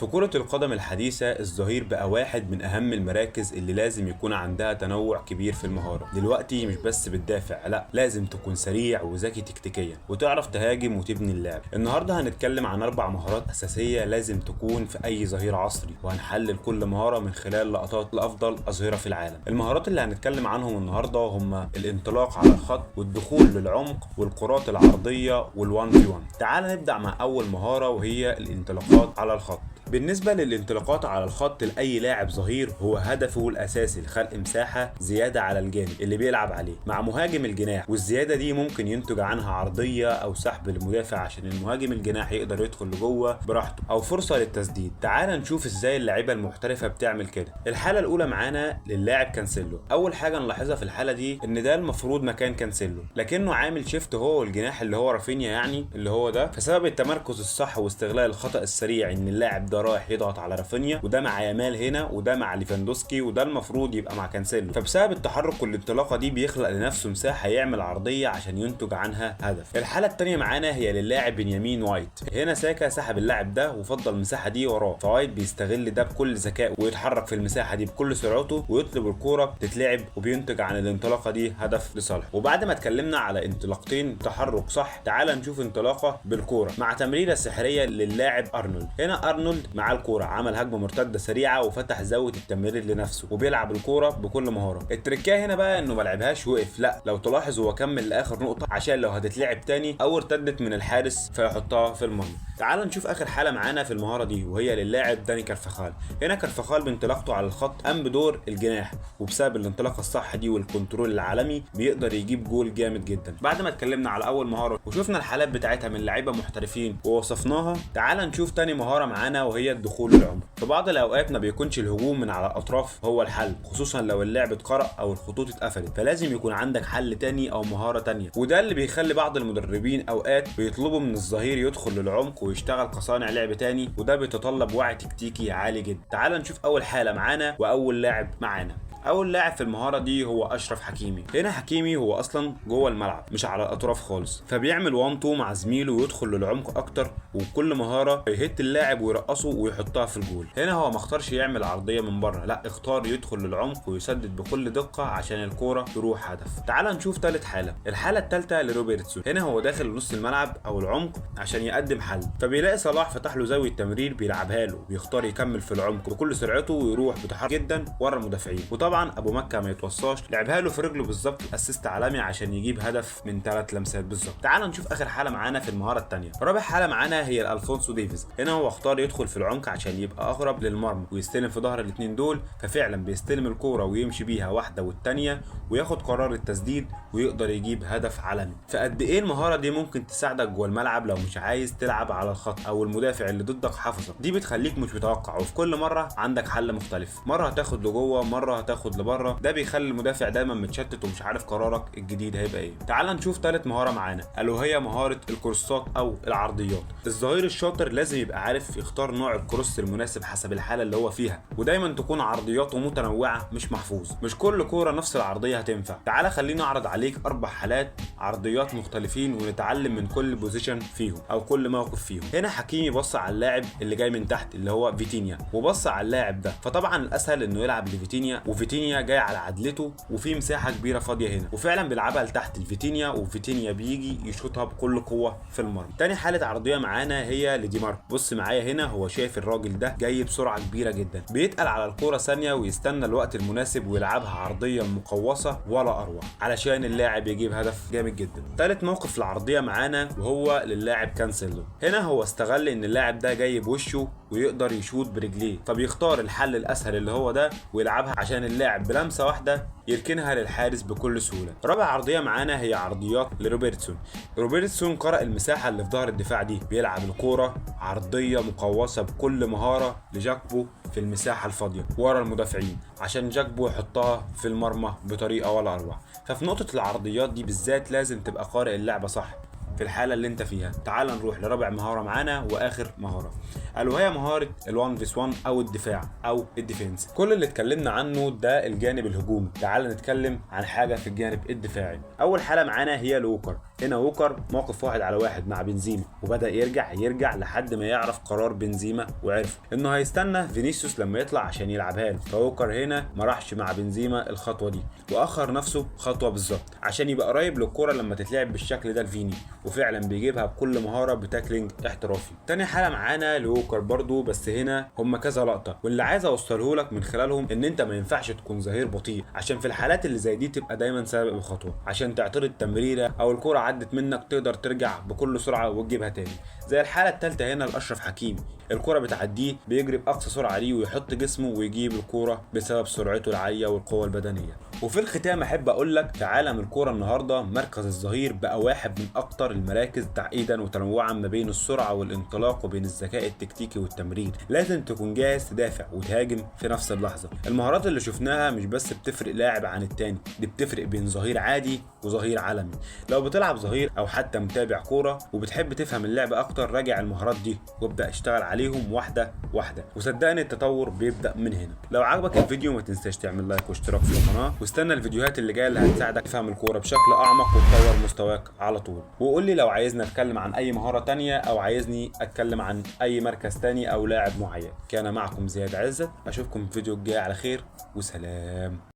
في كرة القدم الحديثة الظهير بقى واحد من أهم المراكز اللي لازم يكون عندها تنوع كبير في المهارة. دلوقتي مش بس بتدافع، لا، لازم تكون سريع وذكي تكتيكيا وتعرف تهاجم وتبني اللعب. النهارده هنتكلم عن 4 مهارات أساسية لازم تكون في أي ظهير عصري، وهنحلل كل مهارة من خلال لقطات لأفضل أظهرة في العالم. المهارات اللي هنتكلم عنهم النهارده هما الانطلاق على الخط والدخول للعمق والكرات العرضية والوان في وان. تعال نبدأ مع أول مهارة وهي الانطلاقات على الخط. بالنسبة للانطلاقات على الخط لأي لاعب ظهير هو هدفه الأساسي لخلق مساحة زيادة على الجانب اللي بيلعب عليه مع مهاجم الجناح، والزيادة دي ممكن ينتج عنها عرضية أو سحب المدافع عشان المهاجم الجناح يقدر يدخل لجوه براحته، أو فرصة للتسديد. تعال نشوف ازاي اللاعيبة المحترفة بتعمل كده. الحالة الأولى معانا للاعب كانسيلو. أول حاجة نلاحظها في الحالة دي إن ده المفروض مكان كانسيلو، لكنه عامل شيفت هو والجناح اللي هو رافينيا، يعني اللي هو ده، فسبب التمركز الصح واستغلال الخطأ السريع إن اللاعب ده رايح يضغط على رافينيا، وده مع يامال هنا، وده مع ليفاندوسكي، وده المفروض يبقى مع كانسيلو. فبسبب التحرك والانطلاقه دي بيخلق لنفسه مساحه يعمل عرضيه عشان ينتج عنها هدف. الحاله الثانيه معانا هي للاعب بنيامين وايت. هنا ساكا سحب اللاعب ده وفضل المساحه دي وراه، فوايت بيستغل ده بكل ذكاء ويتحرك في المساحه دي بكل سرعته ويطلب الكوره تتلعب، وبينتج عن الانطلاقه دي هدف لصالحه. وبعد ما اتكلمنا على انطلاقتين تحرك صح، تعال نشوف انطلاقه بالكوره مع تمريره سحريه للاعب ارنولد. هنا ارنولد مع الكوره عمل هجمه مرتده سريعه وفتح زاويه التمرير لنفسه وبيلعب الكوره بكل مهاره. التركيه هنا بقى انه ما لعبهاش وقف، لا، لو تلاحظ هو كمل لاخر نقطه عشان لو هتتلعب تاني او ارتدت من الحارس فيحطها في المرمى. تعال نشوف اخر حاله معانا في المهاره دي وهي للاعب داني كارفخال. هنا كارفخال بانطلاقته على الخط قام بدور الجناح، وبسبب الانطلاقه الصح دي والكنترول العالمي بيقدر يجيب جول جامد جدا. بعد ما اتكلمنا على اول مهاره وشفنا الحالات بتاعتها من لعيبه محترفين ووصفناها، تعال نشوف تاني مهاره معانا وهي الدخول للعمق. في بعض الاوقات ما بيكونش الهجوم من على الاطراف هو الحل، خصوصا لو اللعب اتقرأ او الخطوط اتقفلت، فلازم يكون عندك حل تاني او مهاره تانيه، وده اللي بيخلي بعض المدربين اوقات بيطلبوا من الظهير يدخل للعمق ويشتغل كصانع لعب تاني، وده بيتطلب وعي تكتيكي عالي جدا. تعال نشوف اول حاله معانا واول لاعب معانا. اول لاعب في المهاره دي هو اشرف حكيمي. هنا حكيمي هو اصلا جوه الملعب مش على الاطراف خالص، فبيعمل 1 2 مع زميله ويدخل للعمق اكتر، وبكل مهاره يهت اللاعب ويرقصه ويحطها في الجول. هنا هو ما اختارش يعمل عرضيه من بره، لا، اختار يدخل للعمق ويسدد بكل دقه عشان الكوره تروح هدف. تعال نشوف ثالث حاله. الحاله الثالثه لروبرتسون. هنا هو داخل نص الملعب او العمق عشان يقدم حل، فبيلاقي صلاح فتح له زاويه تمرير بيلعبها له، بيختار يكمل في العمق بكل سرعته ويروح بتحرك جدا ورا المدافعين. طبعا ابو مكه ما يتوصاش، لعبها له في رجله بالظبط، اسيست عالمي عشان يجيب هدف من 3 لمسات بالظبط. تعال نشوف اخر حاله معانا في المهاره الثانيه. رابع حاله معانا هي الالفونسو ديفيز. هنا هو اختار يدخل في العمق عشان يبقى اقرب للمرمى ويستلم في ظهر الاثنين دول، ففعلا بيستلم الكوره ويمشي بيها واحده والثانيه وياخد قرار التسديد ويقدر يجيب هدف عالمي. فقد ايه المهاره دي ممكن تساعدك جوه الملعب لو مش عايز تلعب على الخط او المدافع اللي ضدك حافظك. دي بتخليك مش متوقع، وفي كل مره عندك حل مختلف، مره هتاخد لجوه مره هتاخد لبره، ده بيخلي المدافع دايما متشتت ومش عارف قرارك الجديد هيبقى ايه. تعال نشوف ثالث مهاره معانا الا وهي مهاره الكروسات او العرضيات. الظهير الشاطر لازم يبقى عارف يختار نوع الكروس المناسب حسب الحاله اللي هو فيها، ودايما تكون عرضياته متنوعه مش محفوظ، مش كل كوره نفس العرضيه هتنفع. تعال خليني اعرض عليك 4 حالات عرضيات مختلفين ونتعلم من كل بوزيشن فيهم او كل موقف فيهم. هنا حكيمي بص على اللاعب اللي جاي من تحت اللي هو فيتينيا وبص على اللاعب ده، فطبعا الاسهل انه يلعب لفيتينيا، وفيتينيا جاي على عدلته وفي مساحه كبيره فاضيه هنا، وفعلا بيلعبها لتحت الفيتينيا، وفيتينيا بيجي يشوطها بكل قوه في المرمى. تاني حاله عرضيه معانا هي لدي ماركو. بص معايا هنا، هو شايف الراجل ده جاي بسرعه كبيره جدا، بيتقل على الكوره ثانيه ويستنى الوقت المناسب ويلعبها عرضيه مقوصه ولا اروع علشان اللاعب يجيب هدف جامد جدا. تالت موقف العرضيه معانا وهو للاعب كانسيلو. هنا هو استغل ان اللاعب ده جاي بوشه ويقدر يشوط برجليه، فبيختار الحل الاسهل اللي هو ده ويلعبها عشان اللاعب بلمسه واحده يركنها للحارس بكل سهوله. رابع عرضيه معانا هي عرضيات لروبرتسون. روبرتسون قرأ المساحه اللي في ظهر الدفاع دي، بيلعب الكوره عرضيه مقوسه بكل مهاره لجاكبو في المساحه الفاضيه ورا المدافعين عشان جاكبو يحطها في المرمى بطريقه ولا اروع. ففي نقطه العرضيات دي بالذات لازم تبقى قارئ اللعبه صح في الحاله اللي انت فيها. تعال نروح لرابع مهاره معانا واخر مهاره الا وهي مهاره ال1 vs 1 او الدفاع او الديفنس. كل اللي اتكلمنا عنه ده الجانب الهجومي، تعال نتكلم عن حاجه في الجانب الدفاعي. اول حاله معانا هي لوكر. هنا ووكر موقف 1-على-1 مع بنزيما، وبدأ يرجع لحد ما يعرف قرار بنزيما وعرف انه هيستنى فينيسيوس لما يطلع عشان يلعبها له. فووكر هنا ما راحش مع بنزيما الخطوه دي، واخر نفسه خطوه بالظبط عشان يبقى قريب للكوره لما تتلعب بالشكل ده لفيني، وفعلا بيجيبها بكل مهاره بتاكلينج احترافي. تاني حاله معانا لووكر برضو، بس هنا هم كذا لقطه، واللي عايز اوصله لك من خلالهم ان انت ما ينفعش تكون ظهير بطيء، عشان في الحالات اللي زي دي تبقى دايما سابق بخطوه عشان تعترض تمريره او الكوره عدت منك تقدر ترجع بكل سرعه وتجيبها تاني. زي الحاله الثالثه هنا لاشرف حكيمي، الكوره بتعديه بيجري باقصى سرعه ليه ويحط جسمه ويجيب الكوره بسبب سرعته العاليه والقوه البدنيه. وفي الختام احب اقول لك في عالم الكوره النهارده مركز الظهير بقى واحد من اكتر المراكز تعقيدا وتنوعا ما بين السرعه والانطلاق وبين الذكاء التكتيكي والتمرير. لازم تكون جاهز تدافع وتهاجم في نفس اللحظه. المهارات اللي شفناها مش بس بتفرق لاعب عن التاني، دي بتفرق بين ظهير عادي وظهير عالمي. لو بتلعب ظهير او حتى متابع كوره وبتحب تفهم اللعب اكتر، راجع المهارات دي وابدا اشتغل عليهم واحده واحده، وصدقني التطور بيبدا من هنا. لو عجبك الفيديو ما تنساش تعمل لايك واشتراك في القناه، واستنى الفيديوهات اللي جايه اللي هتساعدك تفهم الكوره بشكل اعمق وتطور مستواك على طول. وقول لي لو عايزني اتكلم عن اي مهاره تانية او عايزني اتكلم عن اي مركز تاني او لاعب معين. كان معكم زياد عزت، اشوفكم في الفيديو الجاي على خير وسلام.